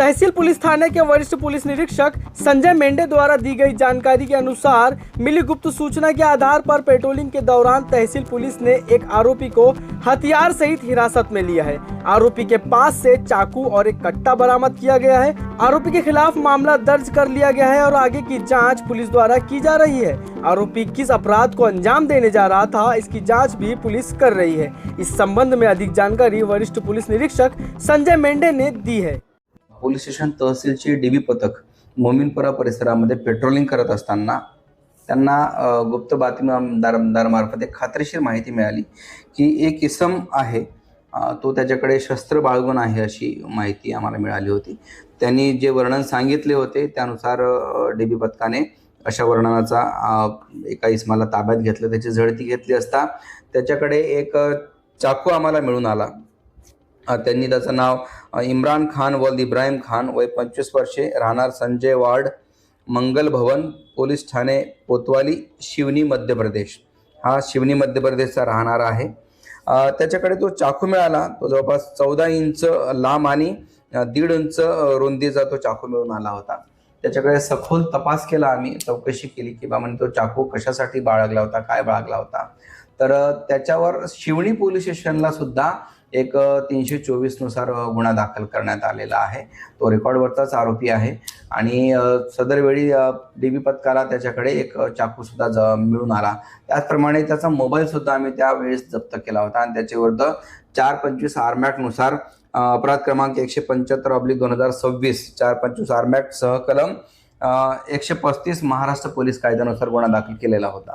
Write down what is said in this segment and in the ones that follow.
तहसील police थाने के वरिष्ठ police निरीक्षक संजय मेंढे द्वारा दी गई जानकारी के अनुसार मिली गुप्त सूचना के आधार पर पेट्रोलिंग के दौरान तहसील पुलिस ने एक आरोपी को हथियार सहित हिरासत में लिया है। आरोपी के पास से चाकू और एक कट्टा बरामद किया गया है। आरोपी के खिलाफ मामला दर्ज कर लिया गया है और आगे की जांच पुलिस द्वारा की जा रही है। आरोपी किस अपराध को अंजाम देने जा रहा था, इसकी जांच भी पुलिस कर रही है। इस संबंध में अधिक जानकारी वरिष्ठ पुलिस निरीक्षक संजय मेंढे ने दी है। पोलीस स्टेशन तहसीलचे डीबी पथक मोमीनपुरा परिसरामध्ये पेट्रोलिंग करत असताना त्यांना गुप्त बातमीदारामार्फत एक खात्रीशीर माहिती मिळाली की एक इसम आहे, तो त्याच्याकडे शस्त्र बाळगून आहे अशी माहिती आम्हाला मिळाली होती। त्यांनी जे वर्णन सांगितले होते त्यानुसार डीबी पथकाने अशा वर्णनाचा एका इसमाला ताब्यात घेतलं। त्याची झडती घेतली असता त्याच्याकडे एक चाकू आम्हाला मिळून आला। त्यांनी त्याचं नाव इम्रान खान वल्द इब्राहिम खान, वय 25 वर्षे, राहणार संजय वार्ड, मंगल भवन, पोलीस ठाणे कोतवाली, शिवनी मध्य प्रदेश। हा शिवनी मध्य प्रदेशचा राहणारा आहे। त्याच्याकडे तो चाकू मिळाला। तो जवळपास 14 इंच लांब आणि 1.5 इंच रुंदीचा तो चाकू मिळून आला होता। त्याच्याकडे सखोल तपास केला, आम्ही चौकशी केली की बाबा तो चाकू कशासाठी बाळगला होता, काय बाळगला होता। तर त्याच्यावर शिवणी पोलीस स्टेशनला सुद्धा एक 324 नुसार गुन्हा दाखल करण्यात आलेला आहे। तो रेकॉर्डवरचाच आरोपी आहे आणि सदरवेळी डीबी पथकाला त्याच्याकडे एक चाकू सुद्धा मिळून आला। त्याचप्रमाणे त्याचा मोबाईल सुद्धा आम्ही त्यावेळेस जप्त केला होता आणि त्याच्याविरुद्ध 425 आरमॅक्ट नुसार अपराध क्रमांक 175/2026 425 आरमॅक्ट सह कलम 135 महाराष्ट्र पोलीस कायद्यानुसार गुन्हा दाखल केलेला होता।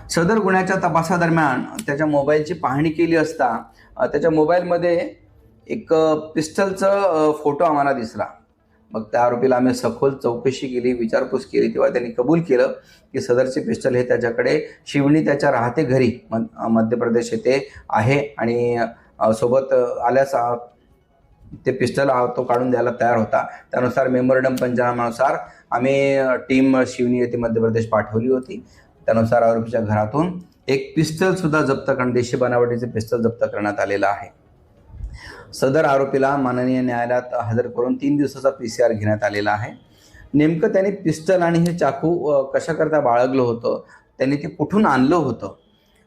सदर गुन्ह्याच्या तपासादरम्यान त्याच्या मोबाईलची पाहणी केली असता त्याच्या मोबाईलमध्ये एक पिस्टलचा फोटो आम्हाला दिसला। मग त्या आरोपीला आम्ही सखोल चौकशी केली, विचारपूस केली, तेव्हा त्यांनी कबूल केलं की सदरचे पिस्टल हे त्याच्याकडे शिवणी त्याच्या राहते घरी मध्य प्रदेश येथे आहे आणि सोबत आल्यास ते पिस्टल तो काढून द्यायला तयार होता। त्यानुसार मेमोरंडम पंचनाम्यानुसार आम्ही टीम शिवनी येथे मध्य प्रदेश पाठवली होती। त्यानुसार आरोपीच्या घरातून एक पिस्टल सुद्धा जप्त देशी बनावटीचे पिस्टल जप्त करण्यात आलेला आहे। सदर आरोपीला माननीय न्यायालयात हजर करून 3 दिवसाचा PCR घेण्यात आलेला आहे। नेमकं त्यांनी पिस्टल आणि हे चाकू कशाकरता बाळगलं होतं, त्यांनी ते कुठून आणलं होतं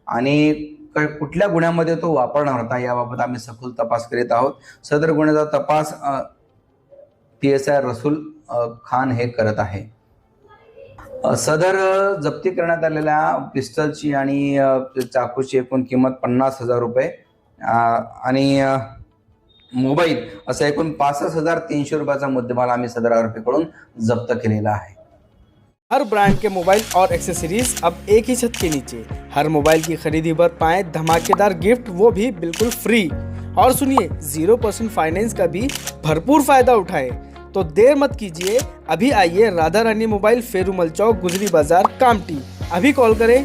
आणि कुठल्या गुन्ह्यामध्ये तो वापरणार होता याबाबत आम्ही सखोल तपास करीत आहोत। सदर गुन्ह्याचा तपास PSI रसूल खान हे करत आहे। सदर जप्ती करण्यात आलेल्या पिस्टलची आणि चाकूची एकूण किंमत 50,000 रुपये आणि मोबाईल असा एकूण 65,300 रुपयाचा मुद्देमाल आम्ही सदर आरोपीकडून जप्त केलेला आहे। हर ब्रांड के मोबाइल और एक्सेसरीज अब एक ही छत के नीचे। हर मोबाइल की खरीदी पर पाएं धमाकेदार गिफ्ट, वो भी बिल्कुल फ्री। और सुनिए 0% फाइनेंस का भी भरपूर फायदा उठाएं। तो देर मत कीजिए, अभी आइए राधा रानी मोबाइल, फेरुमल चौक, गुजरी बाजार, कामटी। अभी कॉल करें